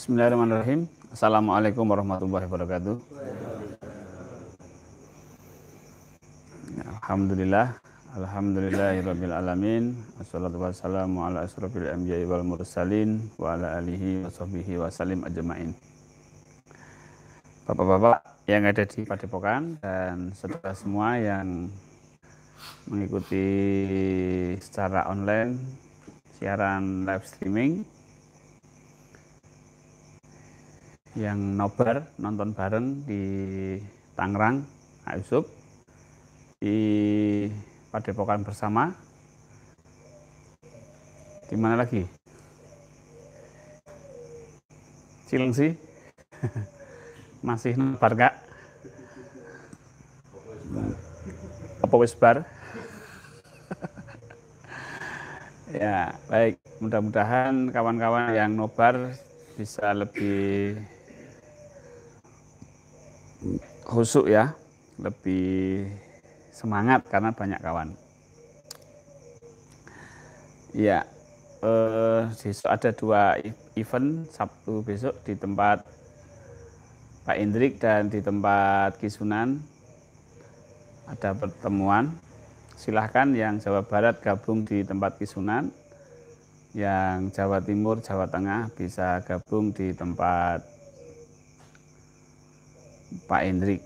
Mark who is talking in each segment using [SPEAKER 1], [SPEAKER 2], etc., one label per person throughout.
[SPEAKER 1] Bismillahirrahmanirrahim. Assalamualaikum warahmatullahi wabarakatuh. Alhamdulillah, alhamdulillahirabbil alamin. Wassalatu wassalamu ala asrofil anbiya'i wal mursalin wa ala alihi washabbihi wasallim ajmain. Bapak-bapak yang ada di Padepokan dan saudara semua yang mengikuti secara online siaran live streaming, yang nobar nonton bareng di Tangerang, Pak Yusuf, di Padepokan bersama. Di mana lagi? Cilengsi. Masih nobar Kak? Apa wis bar? Ya, baik. Mudah-mudahan kawan-kawan yang nobar bisa lebih khusyuk ya, lebih semangat karena banyak kawan. Ya, besok ada 2 event, Sabtu besok di tempat Pak Indrik dan di tempat Kisunan ada pertemuan. Silahkan yang Jawa Barat gabung di tempat Kisunan, yang Jawa Timur, Jawa Tengah bisa gabung di tempat Pak Indrik.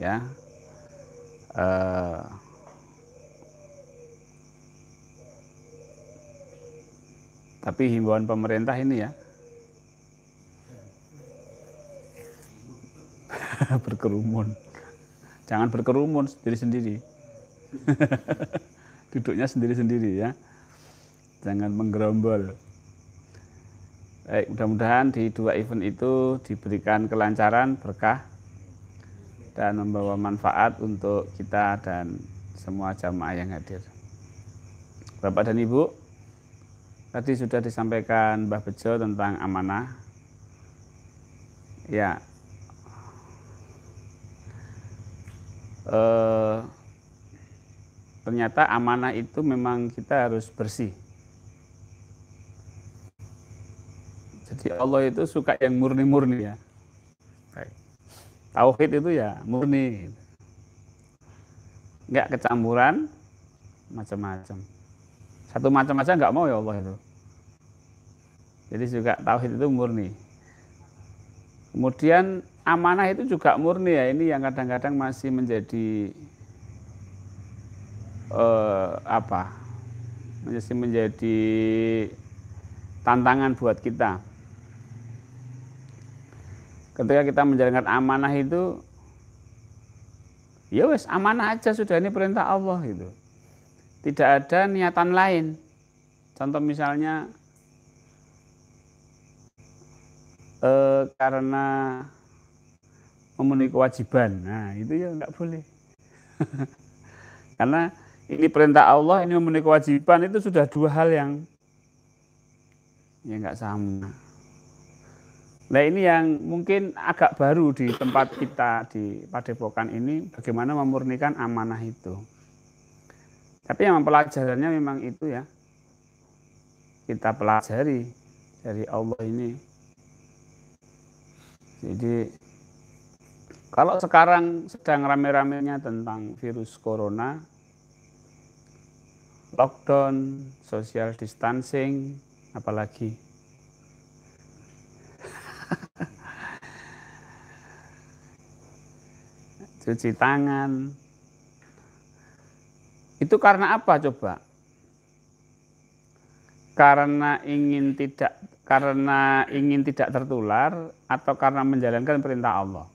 [SPEAKER 1] Ya, tapi himbauan pemerintah ini ya, berkerumun. Jangan berkerumun sendiri-sendiri. Duduknya sendiri-sendiri ya. Jangan menggerombol. Baik, mudah-mudahan di 2 event itu diberikan kelancaran, berkah, dan membawa manfaat untuk kita dan semua jamaah yang hadir. Bapak dan Ibu, tadi sudah disampaikan Mbah Bejo tentang amanah. Ya, ternyata amanah itu memang kita harus bersih. Jadi Allah itu suka yang murni-murni ya. Baik. Tauhid itu ya murni, nggak kecampuran macam-macam. Satu macam aja nggak mau ya Allah itu. Jadi juga tauhid itu murni. Kemudian amanah itu juga murni ya. Ini yang kadang-kadang masih menjadi masih menjadi tantangan buat kita. Ketika kita menjalankan amanah itu, ya wes amanah aja sudah, ini perintah Allah gitu. Tidak ada niatan lain. Contoh misalnya karena memenuhi kewajiban, nah itu ya nggak boleh. Karena ini perintah Allah, ini memenuhi kewajiban, itu sudah 2 hal yang ya nggak sama. Nah ini yang mungkin agak baru di tempat kita di Padepokan ini, bagaimana memurnikan amanah itu. Tapi yang pelajarannya memang itu ya, kita pelajari dari Allah ini. Jadi kalau sekarang sedang rame-ramenya tentang virus corona, lockdown, social distancing, apalagi cuci tangan. Itu karena apa coba? Karena ingin tidak tertular atau karena menjalankan perintah Allah.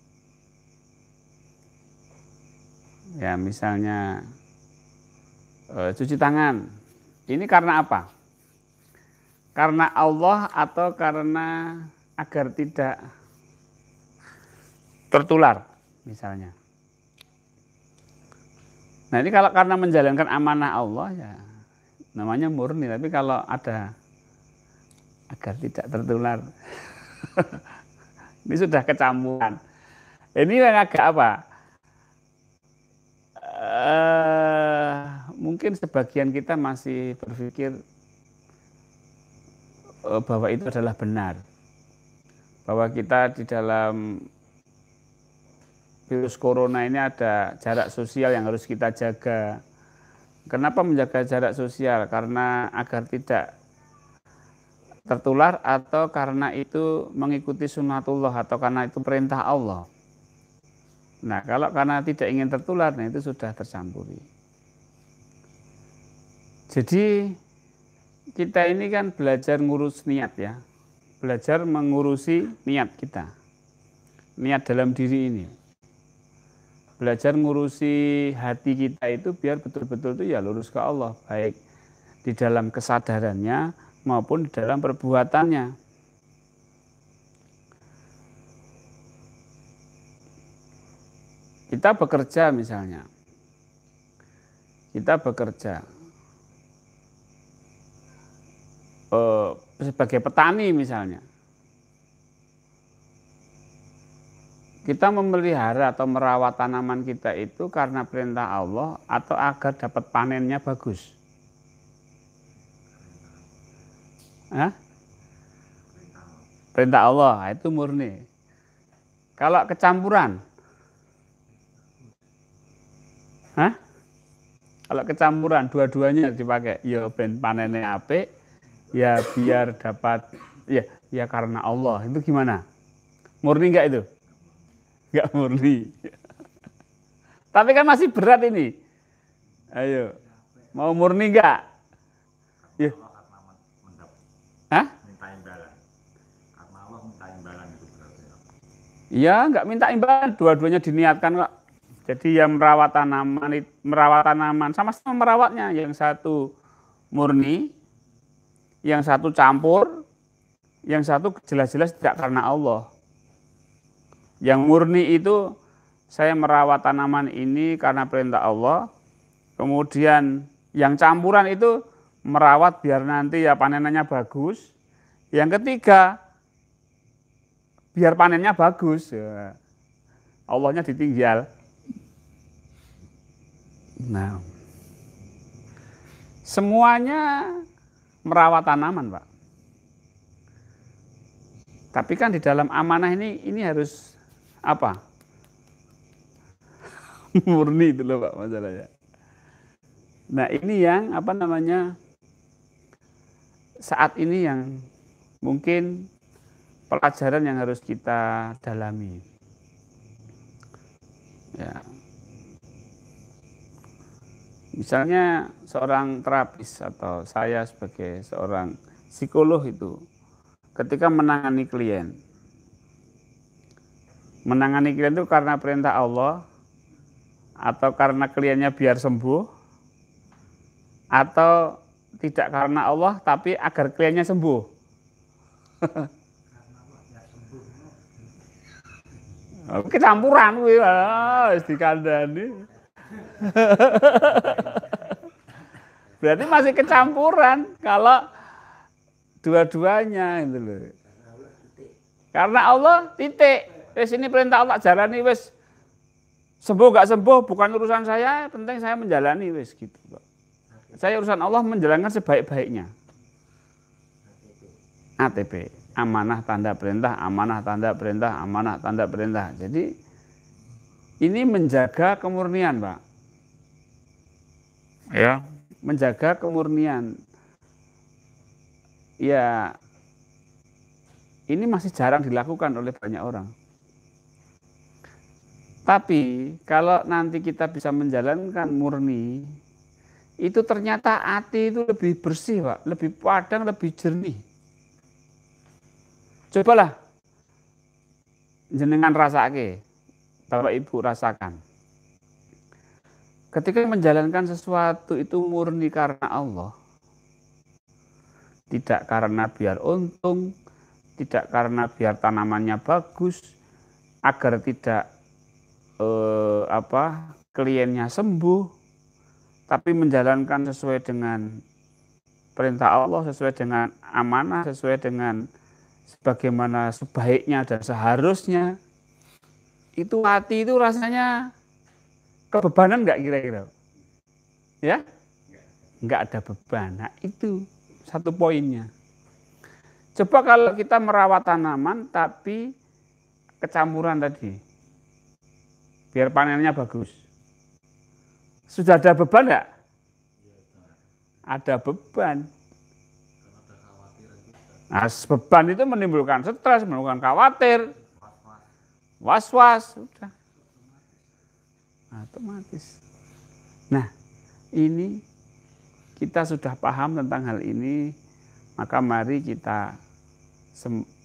[SPEAKER 1] Ya, misalnya cuci tangan. Ini karena apa? Karena Allah atau karena agar tidak tertular misalnya. Nah ini kalau karena menjalankan amanah Allah ya namanya murni. Tapi kalau ada agar tidak tertular, ini sudah kecampuran. Ini yang agak apa? Mungkin sebagian kita masih berpikir bahwa itu adalah benar. bahwa kita di dalam virus corona ini ada jarak sosial yang harus kita jaga. Kenapa menjaga jarak sosial? Karena agar tidak tertular atau karena itu mengikuti sunnatullah atau karena itu perintah Allah. Nah, kalau karena tidak ingin tertular, nah itu sudah tercampuri. Jadi kita ini kan belajar ngurus niat ya. Belajar mengurusi niat kita. Niat dalam diri ini. Belajar ngurusi hati kita itu biar betul-betul itu ya lurus ke Allah, baik di dalam kesadarannya maupun di dalam perbuatannya. Kita bekerja misalnya, kita bekerja sebagai petani misalnya. Kita memelihara atau merawat tanaman kita itu karena perintah Allah atau agar dapat panennya bagus? Hah? Perintah Allah, itu murni. Kalau kecampuran? Hah? Kalau kecampuran, dua-duanya dipakai. Ya ben panennya apik, ya biar dapat, ya karena Allah. Itu gimana? Murni enggak itu? Enggak murni. Tapi kan masih berat ini. Ayo, mau murni enggak? Ya. Hah?
[SPEAKER 2] Minta imbalan. Karena Allah minta imbalan itu berarti.
[SPEAKER 1] Iya, enggak minta imbalan. Dua-duanya diniatkan kok. Jadi yang merawat tanaman sama-sama merawatnya. Yang satu murni, yang satu campur, yang satu jelas-jelas tidak karena Allah. Yang murni itu saya merawat tanaman ini karena perintah Allah. Kemudian yang campuran itu merawat biar nanti ya panenannya bagus. Yang ketiga biar panennya bagus. Ya. Allahnya ditinggal. Nah, semuanya merawat tanaman, Pak. Tapi kan di dalam amanah ini harus apa? Murni itu loh Pak masalahnya. Nah ini yang apa namanya saat ini yang mungkin pelajaran yang harus kita dalami. Ya. Misalnya seorang terapis atau saya sebagai seorang psikolog itu ketika menangani klien itu karena perintah Allah atau karena kliennya biar sembuh atau tidak karena Allah tapi agar kliennya sembuh. Kecampuran kuwi wis dikandani. Berarti masih kecampuran kalau dua-duanya itu loh. Karena Allah titik. Wis ini perintah Allah jalani wis. Sembuh gak sembuh bukan urusan saya, penting saya menjalani wis gitu, Pak. Saya urusan Allah menjalankan sebaik-baiknya. ATP, amanah tanda perintah, amanah tanda perintah, amanah tanda perintah. Jadi ini menjaga kemurnian, Pak. Ya, menjaga kemurnian. Ya, ini masih jarang dilakukan oleh banyak orang. Tapi kalau nanti kita bisa menjalankan murni, itu ternyata hati itu lebih bersih, Pak, lebih padang, lebih jernih. Cobalah jenengan rasake, Bapak Ibu rasakan. Ketika menjalankan sesuatu itu murni karena Allah, tidak karena biar untung, tidak karena biar tanamannya bagus, agar tidak kliennya sembuh, tapi menjalankan sesuai dengan perintah Allah, sesuai dengan amanah, sesuai dengan sebagaimana sebaiknya dan seharusnya, itu hati itu rasanya kebebanan nggak kira-kira? Ya? Nggak ada beban. Nah itu satu poinnya. Coba kalau kita merawat tanaman tapi kecampuran tadi, biar panennya bagus. Sudah ada beban nggak? Ada beban. Nah, beban itu menimbulkan stres, menimbulkan khawatir, was-was, sudah. Otomatis. Nah, ini kita sudah paham tentang hal ini, maka mari kita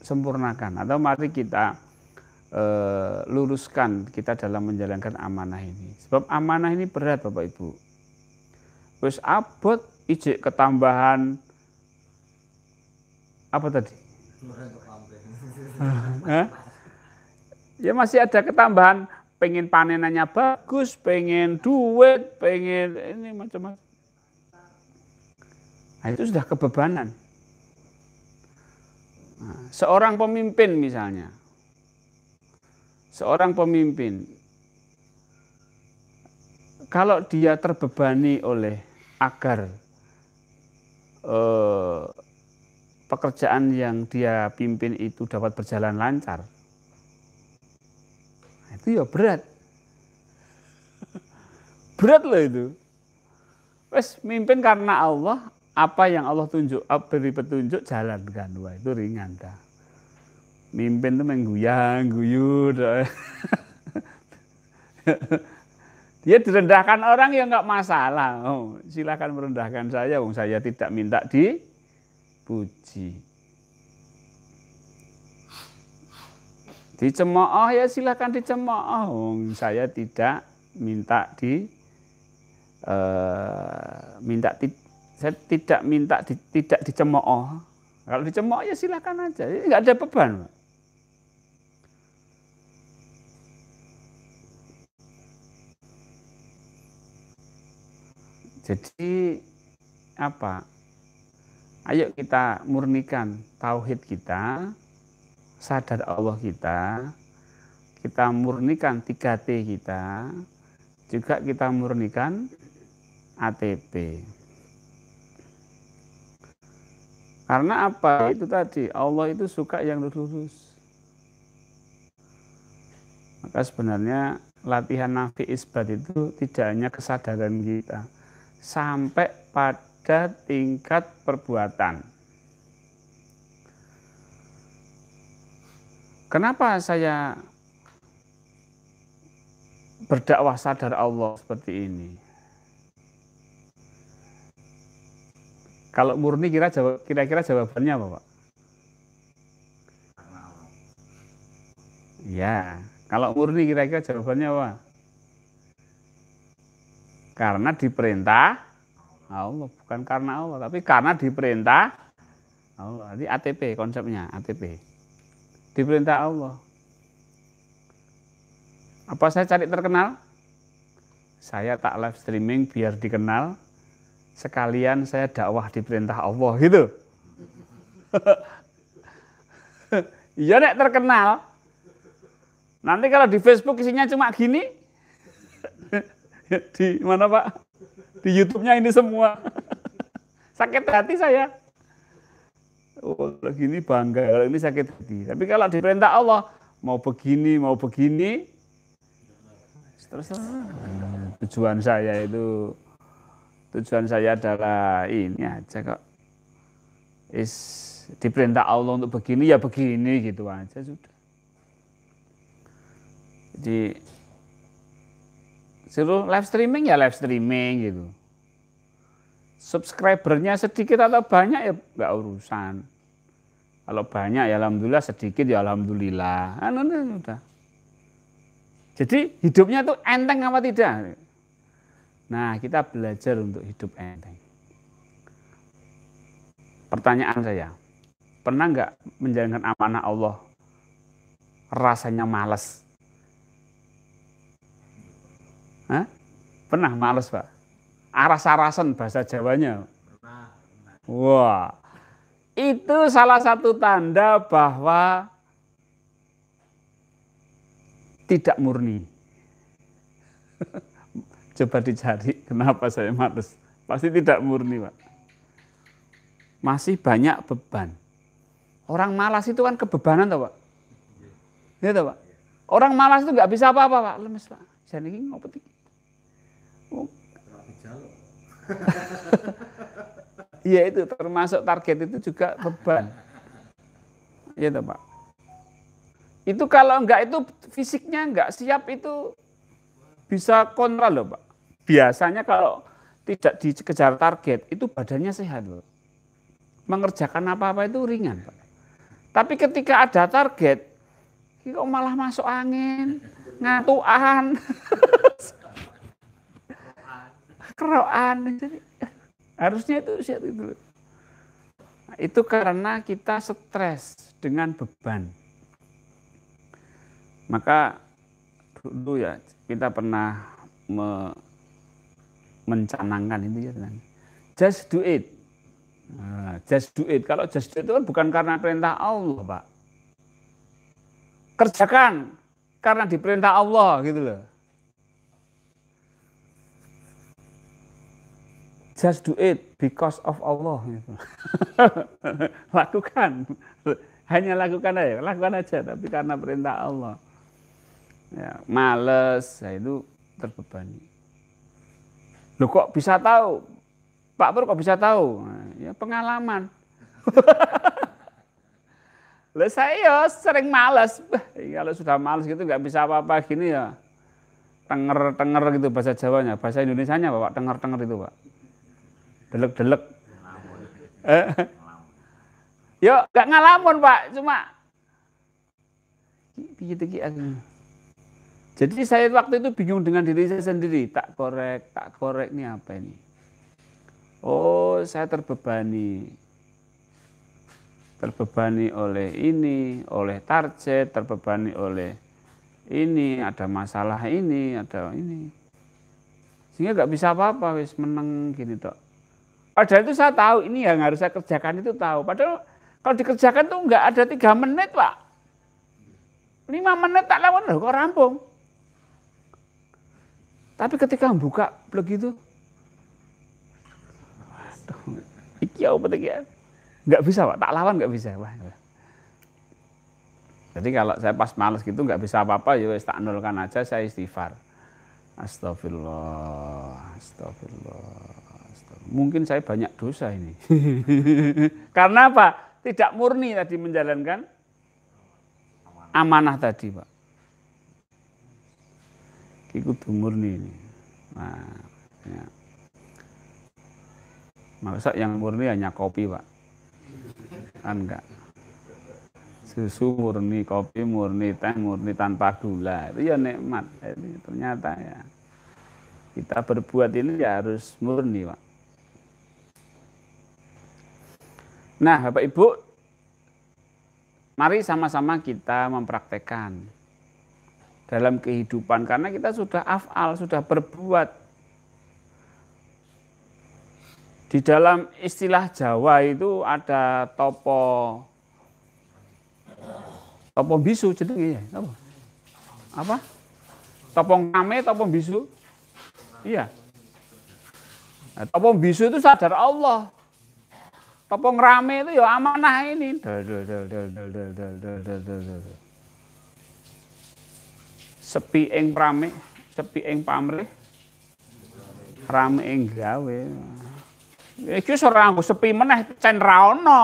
[SPEAKER 1] sempurnakan atau mari kita luruskan kita dalam menjalankan amanah ini. Sebab amanah ini berat Bapak Ibu. Wis abot ijek ketambahan apa tadi? Ya masih ada ketambahan, pengen panenannya bagus, pengen duit, pengen ini macam-macam. Nah, itu sudah kebebanan. Nah, seorang pemimpin misalnya, seorang pemimpin, kalau dia terbebani oleh agar pekerjaan yang dia pimpin itu dapat berjalan lancar, itu ya berat. Berat loh itu. Wes mimpin karena Allah, apa yang Allah tunjuk, beri petunjuk jalankan. Wah, itu ringan dah. Mimpin itu mengguyang, guyur. Dia direndahkan orang ya nggak masalah. Oh, silakan merendahkan saya, wong saya tidak minta dipuji. Dicemooh ya silakan dicemooh. Saya tidak minta saya tidak minta tidak dicemooh. Kalau dicemooh ya silakan aja. Ini nggak ada beban. Jadi apa? Ayo kita murnikan tauhid kita, sadar Allah kita murnikan 3T kita, juga kita murnikan ATP. Karena apa? Itu tadi, Allah itu suka yang lurus. Maka sebenarnya latihan nafi isbat itu tidak hanya kesadaran kita, sampai pada tingkat perbuatan. Kenapa saya berdakwah sadar Allah seperti ini? Kalau murni kira-kira jawabannya apa, Pak? Ya, kalau murni kira-kira jawabannya apa? Karena diperintah Allah, bukan karena Allah, tapi karena diperintah Allah. Jadi ATP konsepnya, ATP. Diperintah Allah. Apa saya cari terkenal? Saya tak live streaming biar dikenal. Sekalian saya dakwah diperintah Allah gitu. Iya nek terkenal. Nanti kalau di Facebook isinya cuma gini. Di mana Pak? Di YouTube-nya ini semua. Sakit hati saya. Oh, kalau gini bangga, kalau ini sakit hati. Tapi kalau diperintah Allah, mau begini, terus tujuan saya adalah ini aja kok. Diperintah Allah untuk begini, ya begini gitu aja sudah. Jadi suruh live streaming ya live streaming gitu. Subscribernya sedikit atau banyak ya nggak urusan. Kalau banyak ya alhamdulillah, sedikit ya alhamdulillah. Udah. Jadi hidupnya tuh enteng apa tidak? Nah, kita belajar untuk hidup enteng. Pertanyaan saya, pernah nggak menjalankan amanah Allah rasanya malas? Hah? Pernah males Pak? Aras-arasan bahasa Jawanya. Wah, itu salah satu tanda bahwa tidak murni. Coba dicari kenapa saya males. Pasti tidak murni Pak. Masih banyak beban. Orang malas itu kan kebebanan toh Pak. Iya toh Pak. Orang malas itu nggak bisa apa-apa Pak. Lemes Pak. Jan iki ngopo iki? Oh. Iya itu termasuk target itu juga beban. Iya toh Pak. Itu kalau enggak itu fisiknya enggak siap itu bisa kontra loh Pak. Biasanya kalau tidak dikejar target itu badannya sehat loh. Mengerjakan apa-apa itu ringan Pak. Tapi ketika ada target, kok malah masuk angin, ngatuan, keroan. Jadi, harusnya itu siap itu. Nah, itu karena kita stres dengan beban. Maka dulu ya kita pernah mencanangkan itu ya, just do it. Nah, just do it. Kalau just do it itu kan bukan karena perintah Allah, Pak. Kerjakan karena diperintah Allah gitu loh. Just do it because of Allah gitu. Lakukan. Hanya lakukan aja tapi karena perintah Allah. Ya, males, ya itu terbebani. Loh kok bisa tahu? Pak Pur kok bisa tahu? Nah, ya pengalaman. Lah saya sering malas. Kalau sudah malas gitu nggak bisa apa-apa gini ya. Tenger-tenger gitu bahasa Jawanya, bahasa Indonesianya Pak, tenger-tenger itu Pak. Delek-delek. Yo nggak ngalamun Pak, cuma begitu gitu. Jadi saya waktu itu bingung dengan diri saya sendiri, tak korek ini apa ini? Oh, saya terbebani oleh ini, oleh target, terbebani oleh ini, ada masalah ini, ada ini. Sehingga nggak bisa apa-apa, wis meneng gini tok. Padahal itu saya tahu ini yang harus saya kerjakan itu tahu. Padahal kalau dikerjakan tuh nggak ada 3 menit Pak. 5 menit tak lawan loh, kok rampung. Tapi ketika membuka begitu, waduh, iki apa iki? Nggak bisa Pak, tak lawan nggak bisa. Wah. Jadi kalau saya pas males gitu nggak bisa apa-apa, ya tak nolkan aja, saya istighfar. Astagfirullah. Mungkin saya banyak dosa ini. Karena apa? Tidak murni tadi menjalankan amanah tadi Pak. Ikut murni ini. Nah, ya. Masa yang murni hanya kopi Pak? Kan enggak. Susu murni, kopi murni, teh murni tanpa gula. Itu ya nikmat. Ini ternyata ya. Kita berbuat ini ya harus murni Pak. Nah Bapak Ibu, mari sama-sama kita mempraktekkan dalam kehidupan, karena kita sudah af'al, sudah berbuat. Di dalam istilah Jawa itu ada topo bisu jenenge ya, apa? Topo ngame, topo bisu. Iya. Nah, topo bisu itu sadar Allah. Topo ngrame itu ya amanah ini. Sepi ing prame, sepi ing pamrih, rame ing gawe. Iki ora nggo sepi meneh cen ra ono.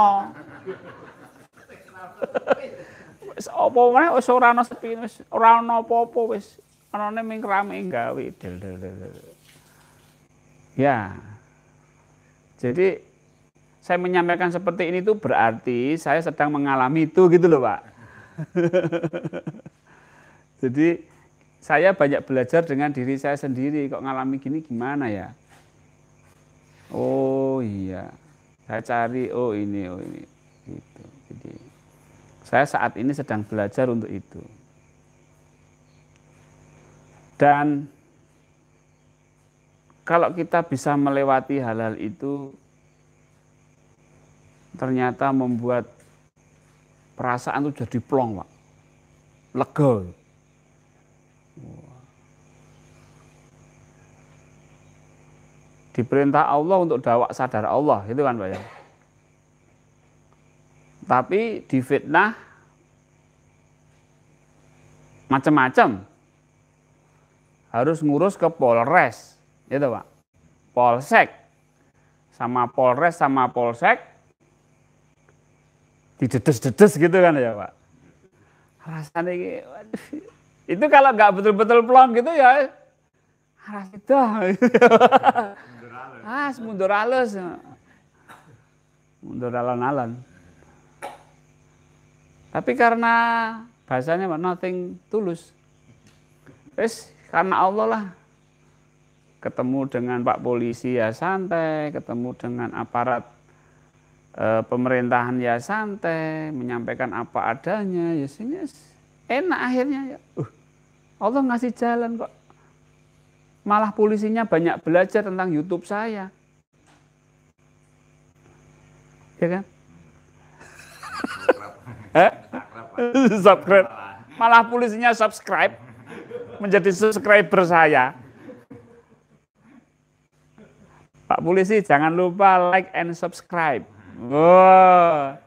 [SPEAKER 1] Wis apa meneh wis ora ono sepi, wis ora ono apa-apa wis anane ming rame ing gawe. Ya. Jadi saya menyampaikan seperti ini tuh berarti saya sedang mengalami itu gitu loh Pak. Jadi saya banyak belajar dengan diri saya sendiri, kok ngalami gini gimana ya? Oh iya, saya cari, oh ini, gitu. Jadi saya saat ini sedang belajar untuk itu. Dan kalau kita bisa melewati hal-hal itu, ternyata membuat perasaan itu jadi plong Pak, lega. Diperintah Allah untuk dakwah sadar Allah, itu kan Pak ya. tapi difitnah macam-macam. Harus ngurus ke Polres, gitu Pak. Polsek. Sama Polres sama Polsek didedes-dedes gitu kan ya Pak. Rasanya itu kalau nggak betul-betul plong gitu ya harus itu. Mundur halus. Mundur alon-alon. Tapi karena bahasanya nothing tulus. Wis karena Allah lah. Ketemu dengan Pak Polisi ya santai, ketemu dengan aparat pemerintahan ya santai, menyampaikan apa adanya, ya sini enak akhirnya ya. Allah ngasih jalan kok. Malah polisinya banyak belajar tentang YouTube saya. Ya kan? Subscribe. Malah polisinya subscribe menjadi subscriber saya. Pak Polisi jangan lupa like and subscribe. Wow.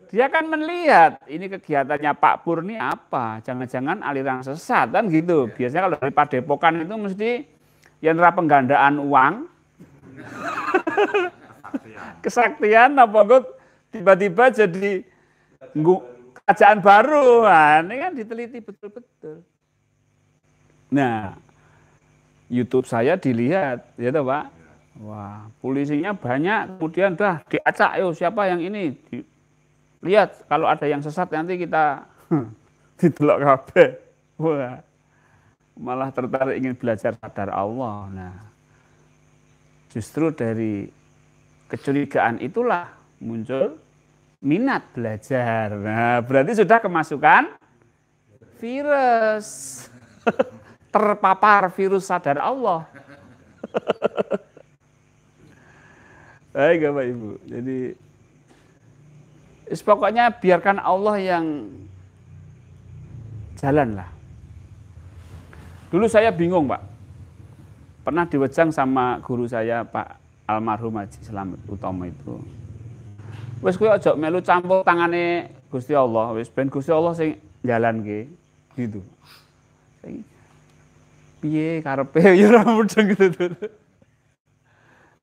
[SPEAKER 1] Dia kan melihat ini kegiatannya Pak Pur ini apa. Jangan-jangan aliran sesat kan gitu. Biasanya kalau dari Padepokan itu mesti yang penggandaan uang. Kesaktian apa kok tiba-tiba jadi kerajaan baru. Nah, ini kan diteliti betul-betul. Nah, YouTube saya dilihat, ya toh Pak. Wah, polisinya banyak, kemudian dah diacak, yo siapa yang ini? Lihat, kalau ada yang sesat nanti kita didelok kabeh. Wah, malah tertarik ingin belajar sadar Allah. Nah, justru dari kecurigaan itulah muncul minat belajar. Nah, berarti sudah kemasukan virus. Terpapar virus sadar Allah. Baik Bapak Ibu. Jadi pokoknya biarkan Allah yang jalan lah. Dulu saya bingung Pak. Pernah diwejang sama guru saya Pak almarhum Haji Slamet Utomo itu. Wis kowe aja melu campur tangane Gusti Allah, wis ben Gusti Allah sing jalanke gitu. Piye karepe ya ora mudeng gitu.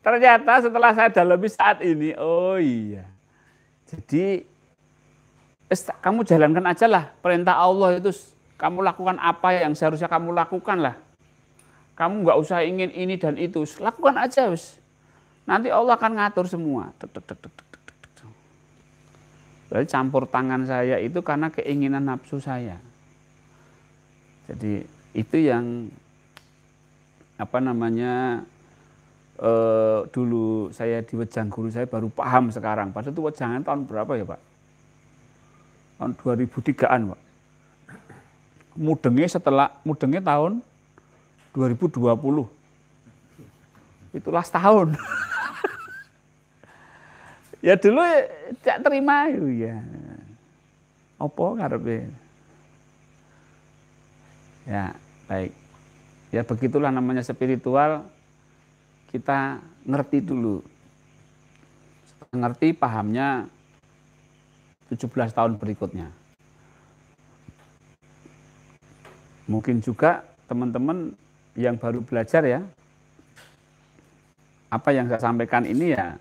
[SPEAKER 1] Ternyata setelah saya dalami saat ini, oh iya. Jadi kamu jalankan aja lah perintah Allah itu, kamu lakukan apa yang seharusnya kamu lakukan lah. Kamu nggak usah ingin ini dan itu, lakukan aja wis. Nanti Allah akan ngatur semua. Berarti campur tangan saya itu karena keinginan nafsu saya. Jadi itu yang dulu saya diwejang guru saya baru paham sekarang. Padahal itu wejangan tahun berapa ya Pak? Tahun 2003-an Pak. Mudengnya tahun 2020. Itulah setahun. Ya dulu tidak terima ya. Apa karepe? Ya, baik. Ya begitulah namanya spiritual. Kita ngerti dulu. Setelah ngerti pahamnya 17 tahun berikutnya. Mungkin juga teman-teman yang baru belajar ya, apa yang saya sampaikan ini ya,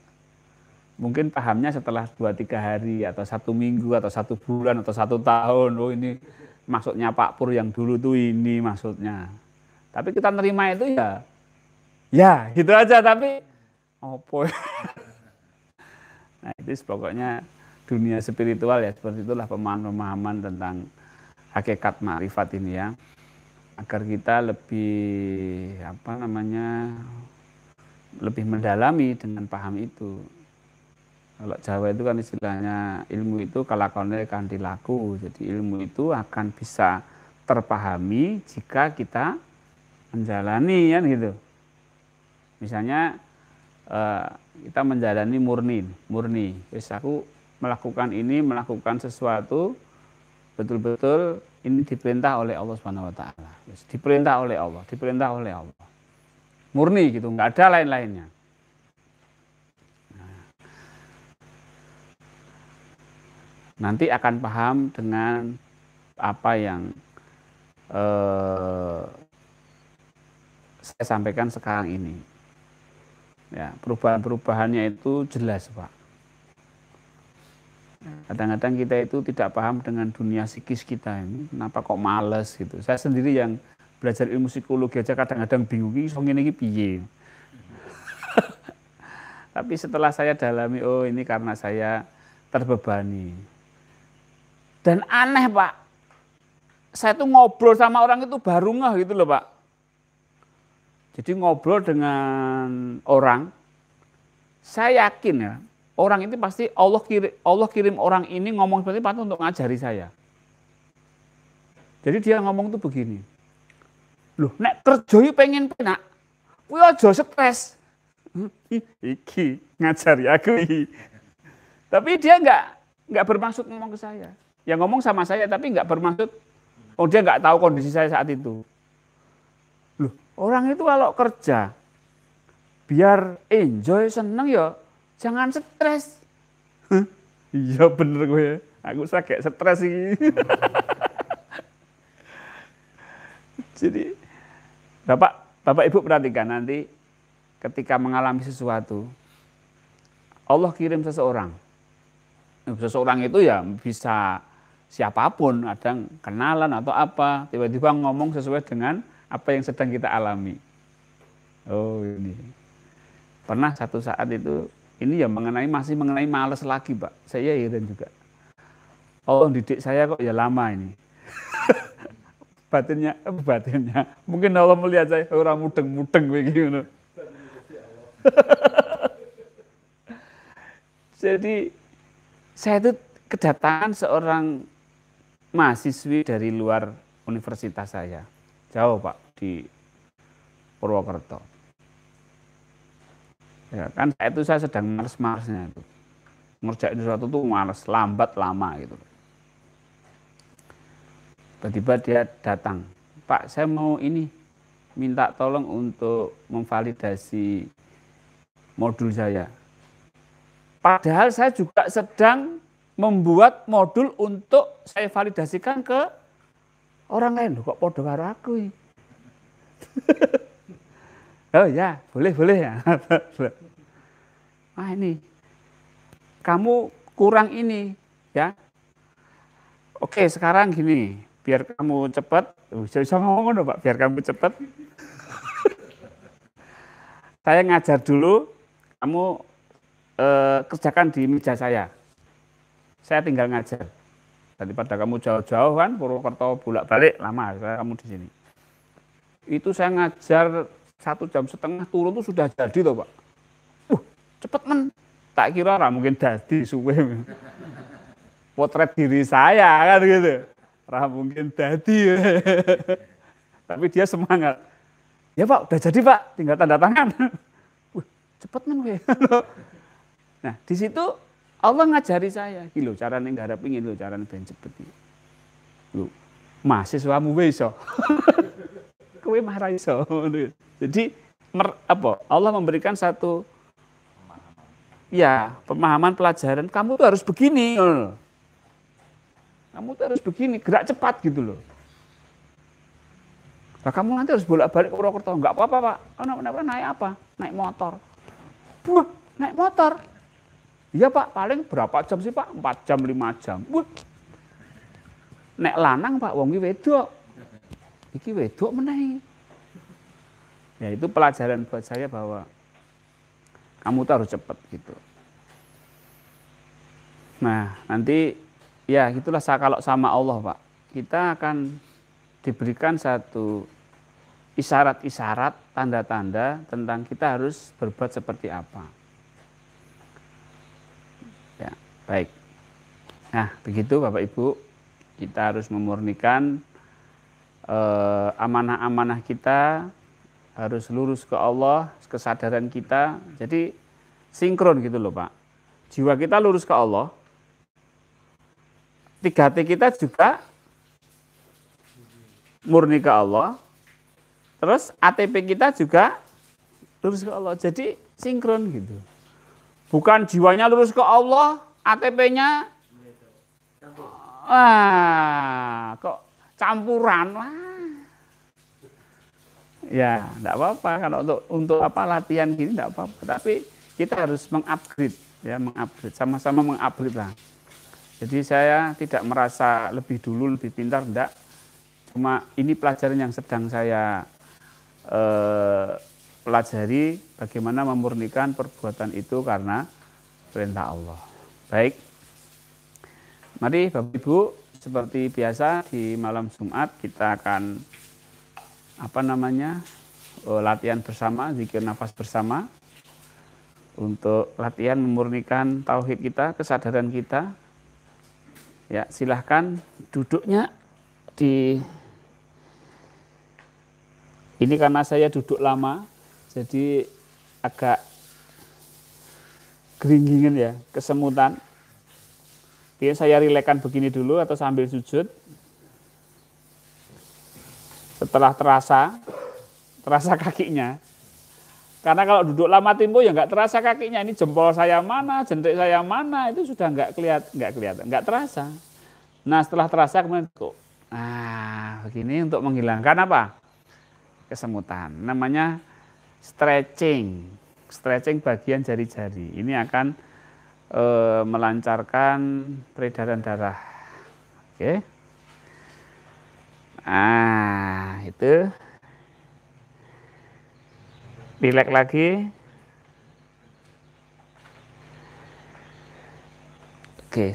[SPEAKER 1] mungkin pahamnya setelah 2-3 hari atau 1 minggu atau 1 bulan atau 1 tahun. Oh ini maksudnya Pak Pur yang dulu tuh ini maksudnya. Tapi kita nerima itu ya gitu aja, tapi opo. Nah itu pokoknya dunia spiritual ya, seperti itulah pemahaman tentang hakikat ma'rifat ini ya, agar kita lebih lebih mendalami dengan paham itu. Kalau Jawa itu kan istilahnya ilmu itu kalakonnya kan dilaku, jadi ilmu itu akan bisa terpahami jika kita menjalani kan gitu. Misalnya kita menjalani murni. Wis aku melakukan melakukan sesuatu betul-betul ini diperintah oleh Allah Subhanahu wa taala. Diperintah oleh Allah. Murni gitu, nggak ada lain-lainnya. nanti akan paham dengan apa yang saya sampaikan sekarang ini. Ya, perubahan-perubahannya itu jelas, Pak. Kadang-kadang kita itu tidak paham dengan dunia psikis kita ini. Kenapa kok males gitu. Saya sendiri yang belajar ilmu psikologi aja kadang-kadang bingung, ini ngene iki piye. Tapi setelah saya dalami, oh ini karena saya terbebani. Dan aneh, Pak. Saya tuh ngobrol sama orang itu baru ngeh gitu loh, Pak. Jadi ngobrol dengan orang, saya yakin ya, orang itu pasti Allah kirim orang ini ngomong seperti itu untuk ngajari saya. Jadi dia ngomong tuh begini, loh nek kerja pengen penak, kuwi aja stres. Iki ngajari aku iki. Tapi dia nggak bermaksud ngomong ke saya. Ya ngomong sama saya tapi nggak bermaksud, oh dia nggak tahu kondisi saya saat itu. Loh, orang itu kalau kerja biar enjoy, seneng ya jangan stres. Iya bener gue, aku kayak stres ini. Jadi Bapak Ibu perhatikan nanti ketika mengalami sesuatu, Allah kirim seseorang. Seseorang itu ya bisa siapapun, ada kenalan atau apa, tiba-tiba ngomong sesuai dengan apa yang sedang kita alami. Oh ini. Pernah satu saat itu, ini ya masih mengenai malas lagi, Pak. Saya heran juga. Allah didik saya kok ya lama ini. batinnya. Mungkin Allah melihat saya orang mudeng-mudeng begitu. Jadi saya itu kedatangan seorang mahasiswi dari luar universitas saya. Jauh, Pak, di Purwokerto. Ya, kan saya sedang males-malesnya itu. Ngerjain sesuatu tuh males, lambat, lama gitu. Tiba-tiba dia datang, Pak, saya mau ini, minta tolong untuk memvalidasi modul saya. Padahal saya juga sedang membuat modul untuk saya validasikan ke orang lain. Kok podo karo aku ini? Oh ya, boleh ya. Ah ini, kamu kurang ini ya. Oke, sekarang gini. Biar kamu cepat, bisa ngomong dong Pak, biar kamu cepat. Saya ngajar dulu, kamu kerjakan di meja saya. Saya tinggal ngajar. Daripada kamu jauh-jauh kan, Purwokerto bolak-balik lama, kamu di sini. Itu saya ngajar 1,5 jam, turun tuh sudah jadi toh Pak. Cepet men, tak kira mungkin jadi suwe. Potret diri saya kan gitu. Mungkin jadi, tapi dia semangat. Ya Pak, udah jadi Pak, tinggal tanda tangan. Cepet men we. Nah di situ Allah ngajari saya, kilo cara nggarap ingin lo cara ben cepet. Lo mahasiswamu we iso, kowe mah ra iso. Jadi Allah memberikan satu ya pemahaman pelajaran. Kamu tuh harus begini. Kamu tuh harus begini, gerak cepat gitu loh. Nah, kamu nanti harus bolak-balik ke Purwokerto. Enggak apa-apa, Pak. Naik apa? Naik motor. Wah, naik motor. Iya, Pak. Paling berapa jam sih, Pak? 4 jam, 5 jam. Wah. Nek lanang, Pak. Wong iki wedok. Iki wedok meneh. Ya, itu pelajaran buat saya bahwa kamu tuh harus cepat gitu. Nah, nanti ya itulah kalau sama Allah Pak, kita akan diberikan satu isyarat-isyarat, tanda-tanda tentang kita harus berbuat seperti apa. Ya, baik. Nah, begitu Bapak Ibu, kita harus memurnikan amanah-amanah kita, harus lurus ke Allah, kesadaran kita, jadi sinkron gitu loh Pak. Jiwa kita lurus ke Allah, 3T kita juga murni ke Allah, terus ATP kita juga lurus ke Allah, jadi sinkron gitu. Bukan jiwanya lurus ke Allah, ATP-nya Wah, kok campuran? Wah. Ya, enggak apa-apa kalau untuk apa latihan gini enggak apa-apa. Tapi kita harus mengupgrade ya, mengupgrade, sama-sama mengupgrade lah. Jadi saya tidak merasa lebih dulu, lebih pintar, enggak. Cuma ini pelajaran yang sedang saya pelajari, bagaimana memurnikan perbuatan itu karena perintah Allah. Baik, mari Bapak Ibu, seperti biasa di malam Jumat kita akan latihan bersama, zikir nafas bersama untuk latihan memurnikan tauhid kita, kesadaran kita. Ya, silahkan duduknya di ini karena saya duduk lama, jadi agak geringgingan ya, kesemutan. Jadi saya rilekan begini dulu atau sambil sujud. Setelah terasa kakinya. Karena kalau duduk lama tempo ya nggak terasa kakinya. Ini jempol saya mana, jentik saya mana, itu sudah nggak kelihatan, nggak terasa. Nah setelah terasa kemudian kok, begini untuk menghilangkan apa? Kesemutan. Namanya stretching bagian jari-jari. Ini akan melancarkan peredaran darah. Oke. Itu. Rileks lagi. Oke,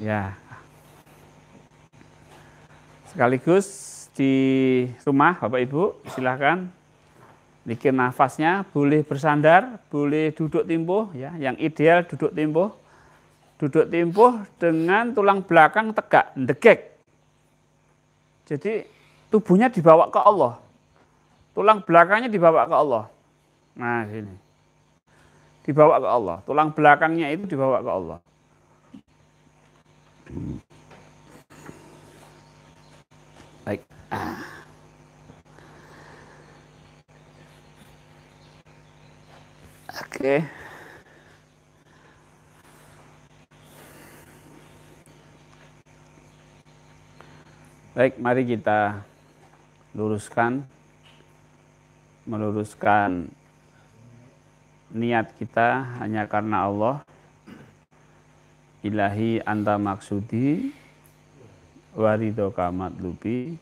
[SPEAKER 1] ya. Sekaligus di rumah Bapak Ibu silahkan bikin nafasnya, boleh bersandar, boleh duduk timpuh ya, yang ideal duduk timpuh dengan tulang belakang tegak, ndegek. Jadi tubuhnya dibawa ke Allah. Tulang belakangnya dibawa ke Allah. Nah, sini. Dibawa ke Allah. Tulang belakangnya itu dibawa ke Allah. Baik. Oke. Baik, mari kita meluruskan niat kita hanya karena Allah. Ilahi anta maksudi waridoka matlubi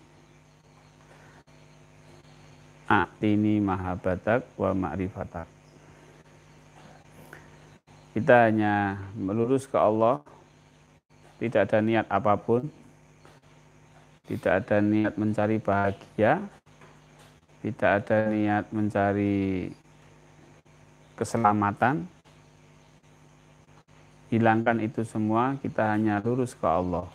[SPEAKER 1] a'tini mahabatak wa ma'rifatak. Kita hanya melurus ke Allah, tidak ada niat apapun, tidak ada niat mencari bahagia, tidak ada niat mencari keselamatan. Hilangkan itu semua, kita hanya lurus ke Allah.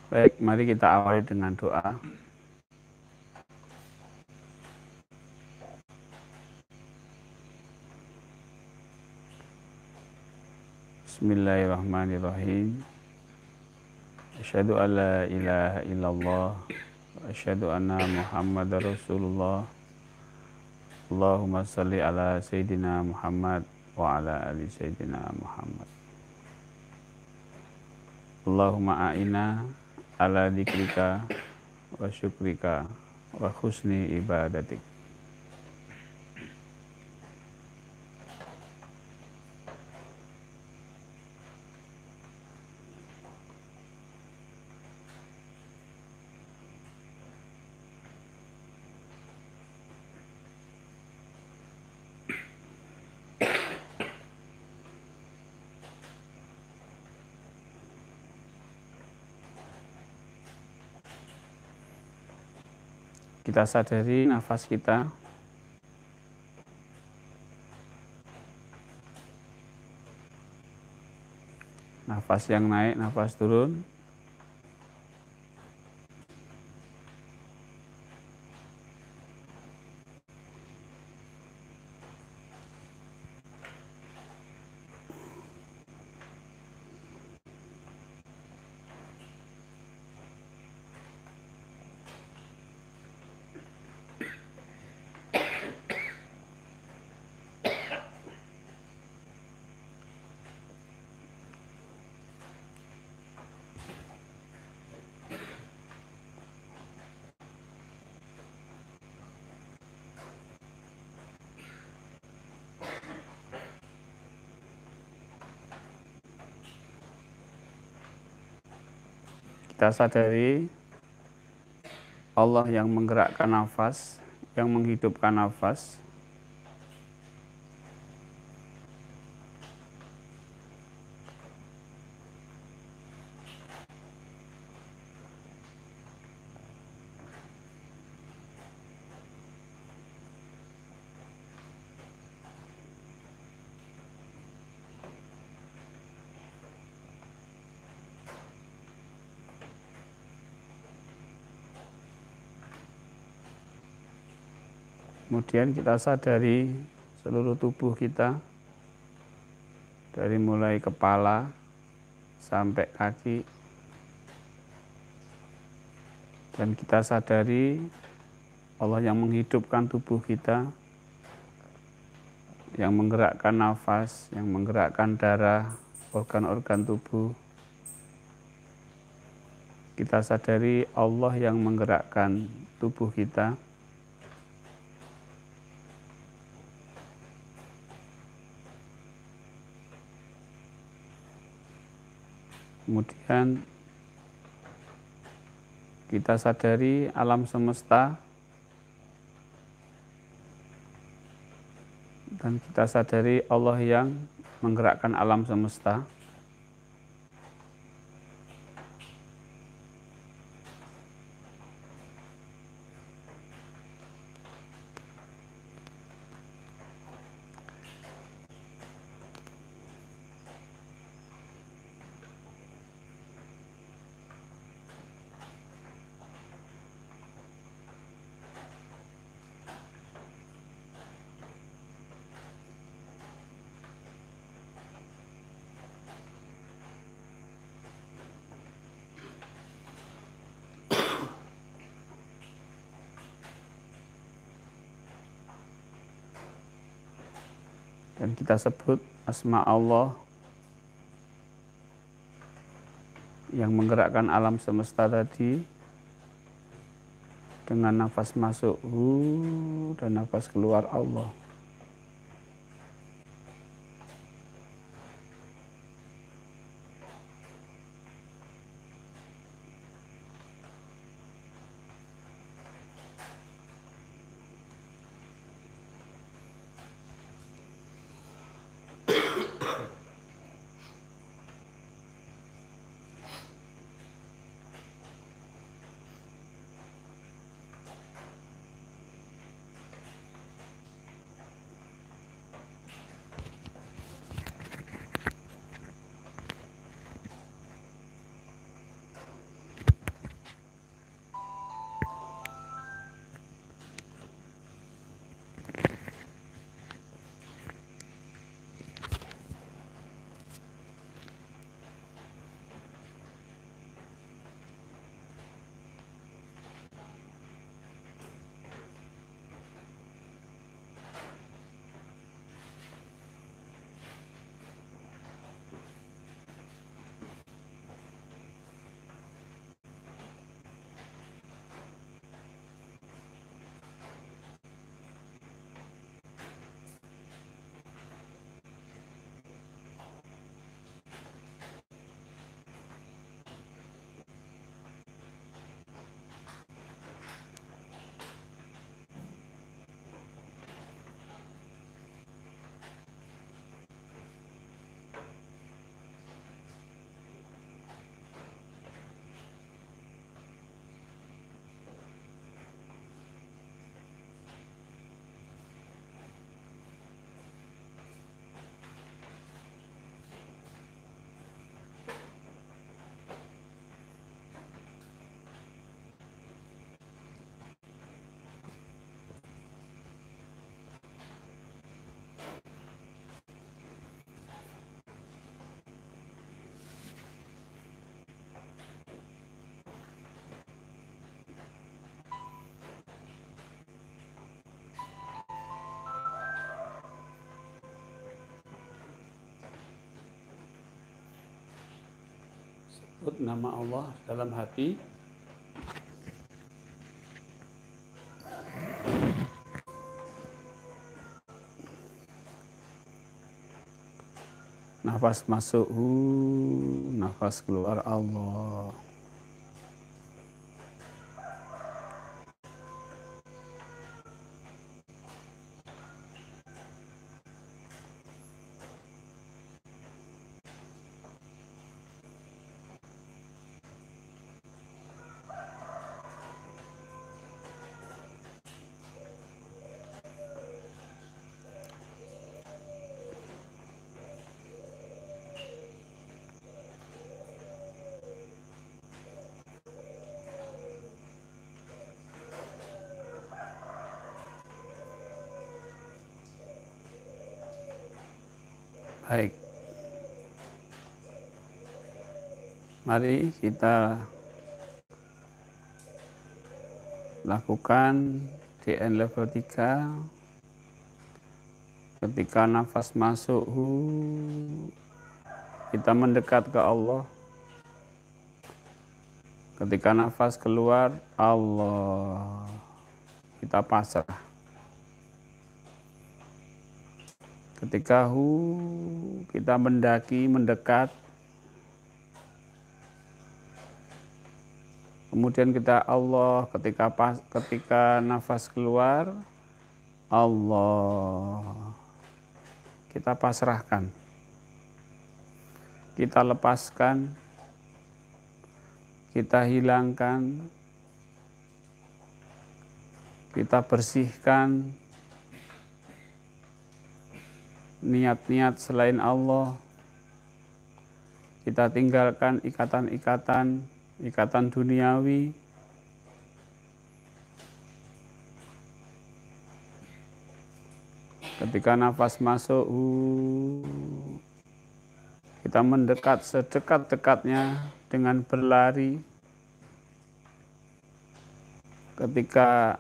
[SPEAKER 1] Baik, mari kita awali dengan doa. Bismillahirrahmanirrahim. Asyhadu an la ilaha illallah wa asyhadu anna Muhammadar Rasulullah. Allahumma shalli ala Sayyidina Muhammad wa ala ali Sayyidina Muhammad. Allahumma a'ina ala dzikrika wa syukrika wa husni ibadatik. Kita sadari nafas kita. nafas yang naik, nafas turun. Kita sadari Allah yang menggerakkan nafas, yang menghidupkan nafas. Kemudian kita sadari seluruh tubuh kita, dari mulai kepala sampai kaki. Dan kita sadari Allah yang menghidupkan tubuh kita, yang menggerakkan nafas, yang menggerakkan darah, organ-organ tubuh. Kita sadari Allah yang menggerakkan tubuh kita. Kemudian kita sadari alam semesta, dan kita sadari Allah yang menggerakkan alam semesta. Dan kita sebut asma Allah yang menggerakkan alam semesta tadi dengan nafas masuk dan nafas keluar Allah. Sebut nama Allah dalam hati. Nafas masuk nafas keluar Allah. Baik. Mari kita lakukan DN level 3. Ketika nafas masuk, kita mendekat ke Allah. Ketika nafas keluar, Allah, kita pasrah. Ketika kita mendaki, mendekat. Kemudian kita Allah, ketika nafas keluar, Allah, kita pasrahkan. Kita lepaskan, kita hilangkan, kita bersihkan niat-niat selain Allah. Kita tinggalkan ikatan duniawi. Ketika nafas masuk, kita mendekat sedekat-dekatnya dengan berlari. Ketika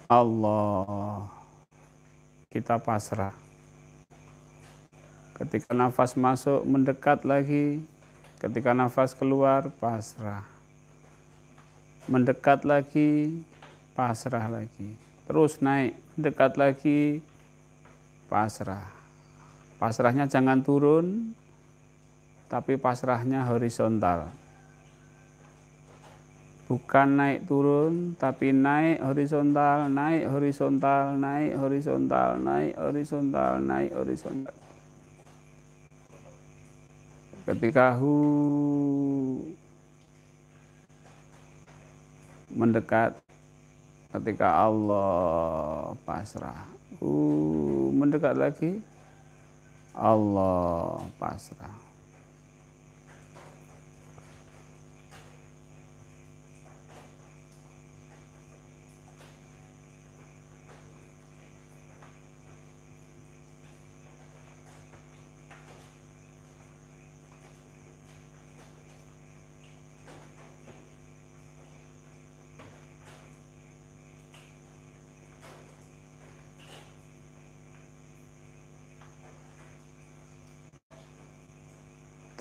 [SPEAKER 1] Allah, kita pasrah. Ketika nafas masuk, mendekat lagi. Ketika nafas keluar, pasrah. Mendekat lagi, pasrah lagi. Terus naik, mendekat lagi, pasrah. Pasrahnya jangan turun, tapi pasrahnya horizontal. Bukan naik turun, tapi naik horizontal, naik horizontal, naik horizontal, naik horizontal, naik horizontal. Ketika mendekat, ketika Allah, pasrah. Mendekat lagi, Allah, pasrah.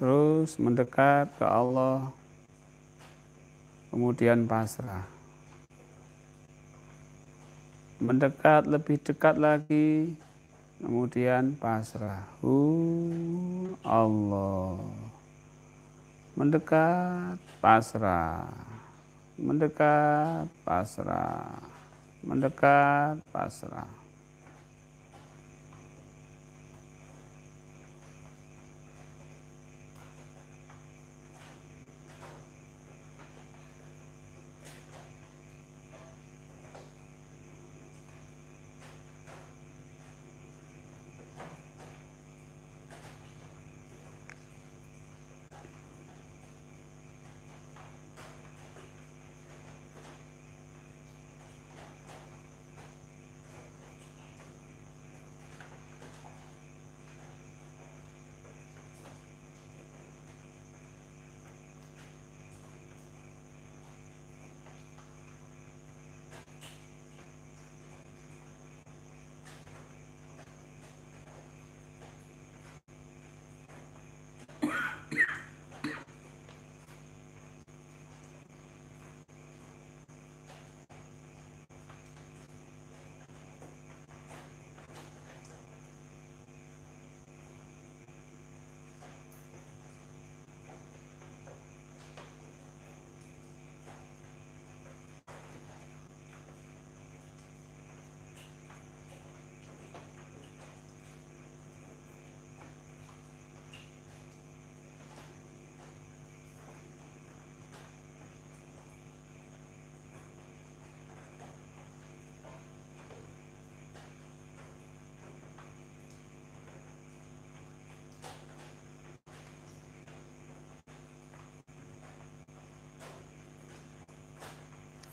[SPEAKER 1] Terus mendekat ke Allah, kemudian pasrah. Mendekat lebih dekat lagi, kemudian pasrah. Allah. Mendekat, pasrah. Mendekat, pasrah. Mendekat, pasrah.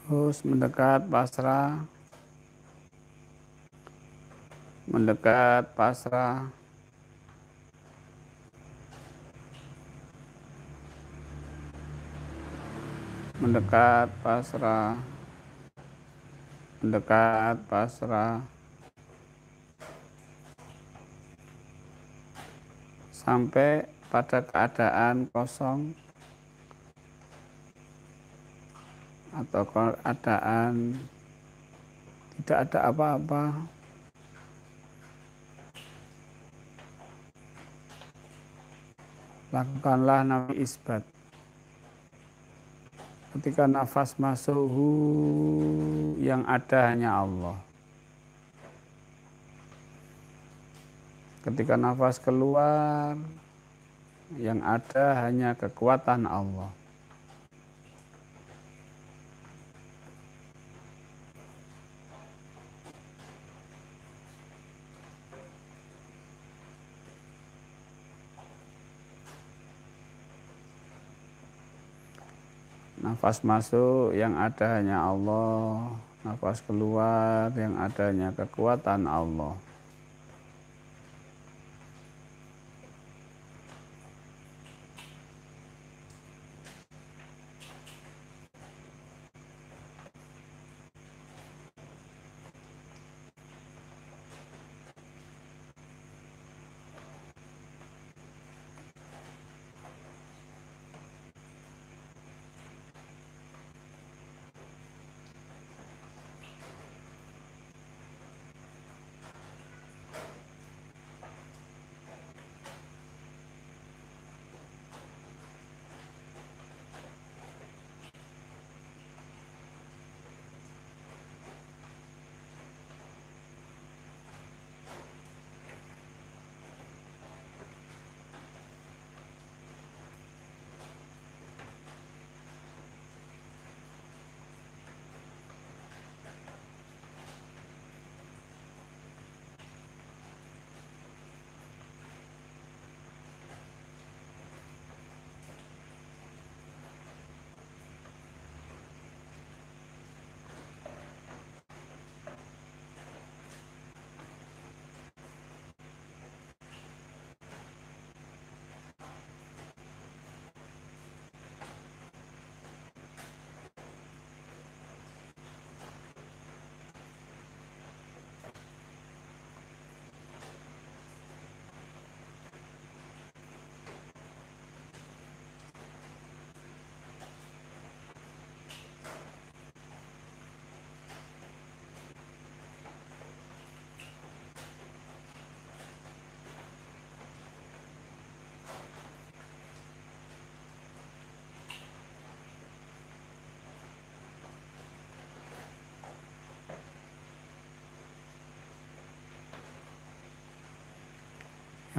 [SPEAKER 1] Terus mendekat pasrah, mendekat pasrah, mendekat pasrah, mendekat pasrah, sampai pada keadaan kosong atau keadaan tidak ada apa-apa. Lakukanlah nafi isbat. Ketika nafas masuk, yang ada hanya Allah. Ketika nafas keluar, yang ada hanya kekuatan Allah. Nafas masuk yang ada hanya Allah, nafas keluar yang adanya kekuatan Allah.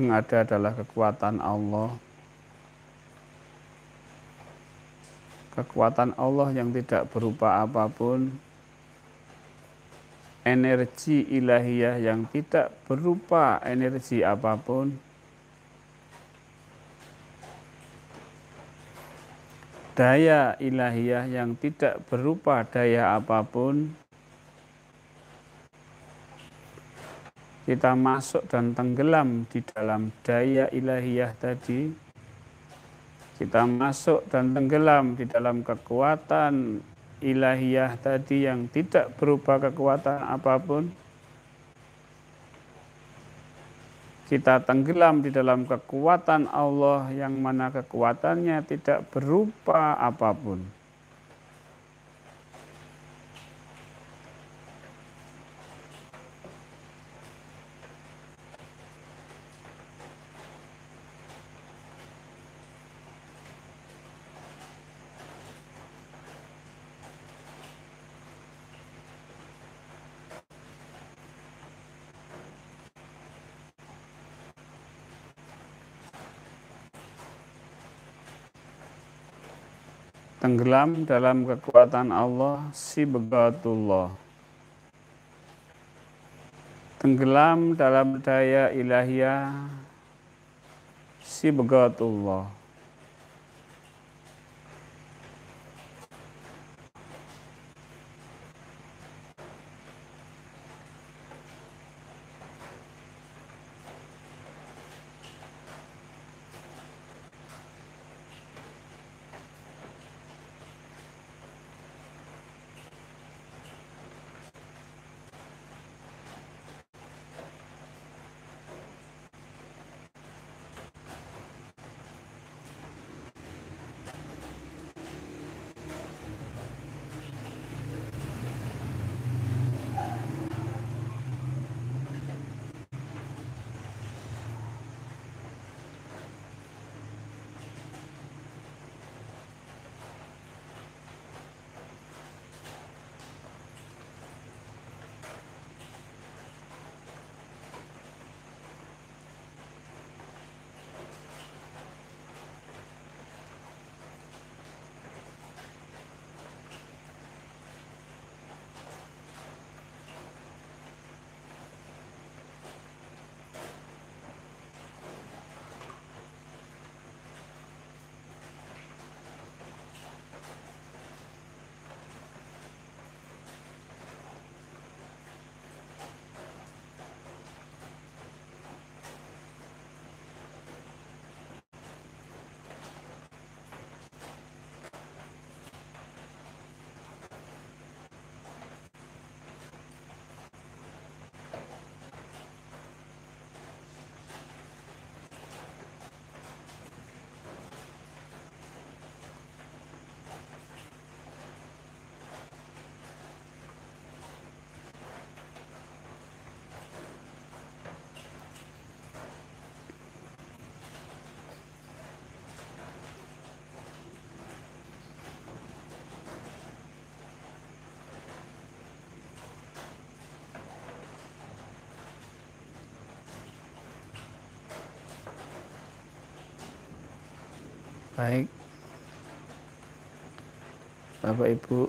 [SPEAKER 1] Yang ada adalah kekuatan Allah. Kekuatan Allah yang tidak berupa apapun. Energi ilahiyah yang tidak berupa energi apapun. Daya ilahiyah yang tidak berupa daya apapun. Kita masuk dan tenggelam di dalam daya ilahiyah tadi. Kita masuk dan tenggelam di dalam kekuatan ilahiyah tadi yang tidak berupa kekuatan apapun. Kita tenggelam di dalam kekuatan Allah yang mana kekuatannya tidak berupa apapun. Tenggelam dalam kekuatan Allah, sibghatullah. Tenggelam dalam daya ilahiyah, sibghatullah. Baik, Bapak Ibu,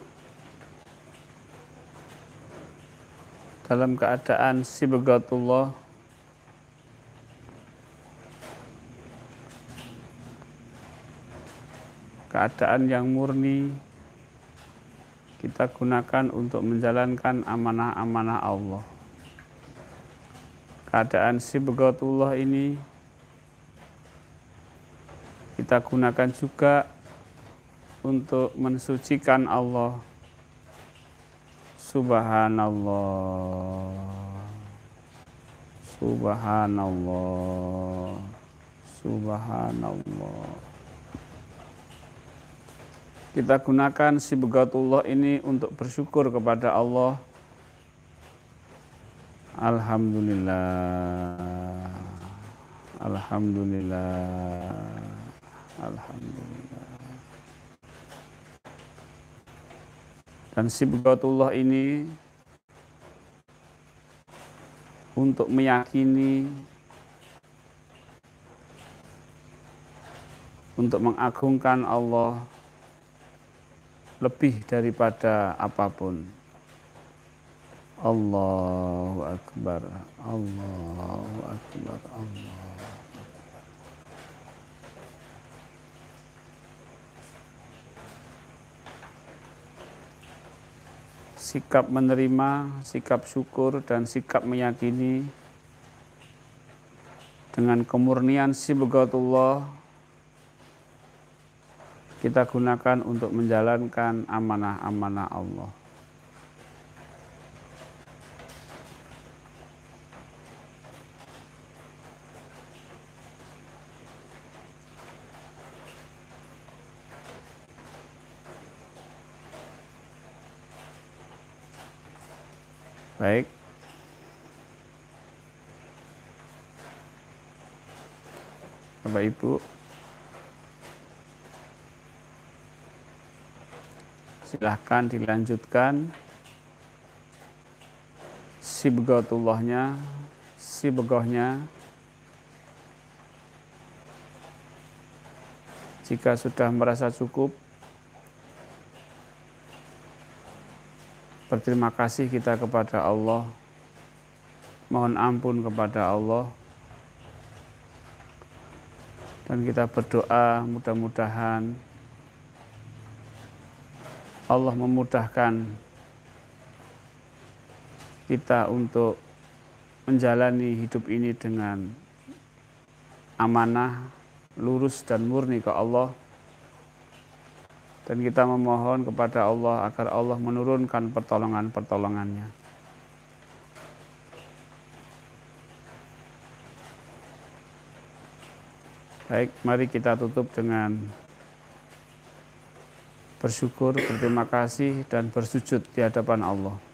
[SPEAKER 1] dalam keadaan sibghatullah, keadaan yang murni, kita gunakan untuk menjalankan amanah-amanah Allah. Keadaan sibghatullah ini kita gunakan juga untuk mensucikan Allah. Subhanallah, subhanallah, subhanallah. Kita gunakan sibghatullah ini untuk bersyukur kepada Allah. Alhamdulillah, alhamdulillah, alhamdulillah. Dan sibghatullah ini untuk meyakini, untuk mengagungkan Allah lebih daripada apapun. Allahu Akbar, Allahu Akbar, Allah. Sikap menerima, sikap syukur, dan sikap meyakini dengan kemurnian sibghatullah kita gunakan untuk menjalankan amanah-amanah Allah. Baik. Bapak Ibu, silahkan dilanjutkan sibghatullahnya, sibghahnya. Jika sudah merasa cukup, berterima kasih kita kepada Allah, mohon ampun kepada Allah, dan kita berdoa mudah-mudahan Allah memudahkan kita untuk menjalani hidup ini dengan amanah, lurus dan murni ke Allah. Dan kita memohon kepada Allah agar Allah menurunkan pertolongan-pertolongannya. Baik, mari kita tutup dengan bersyukur, berterima kasih, dan bersujud di hadapan Allah.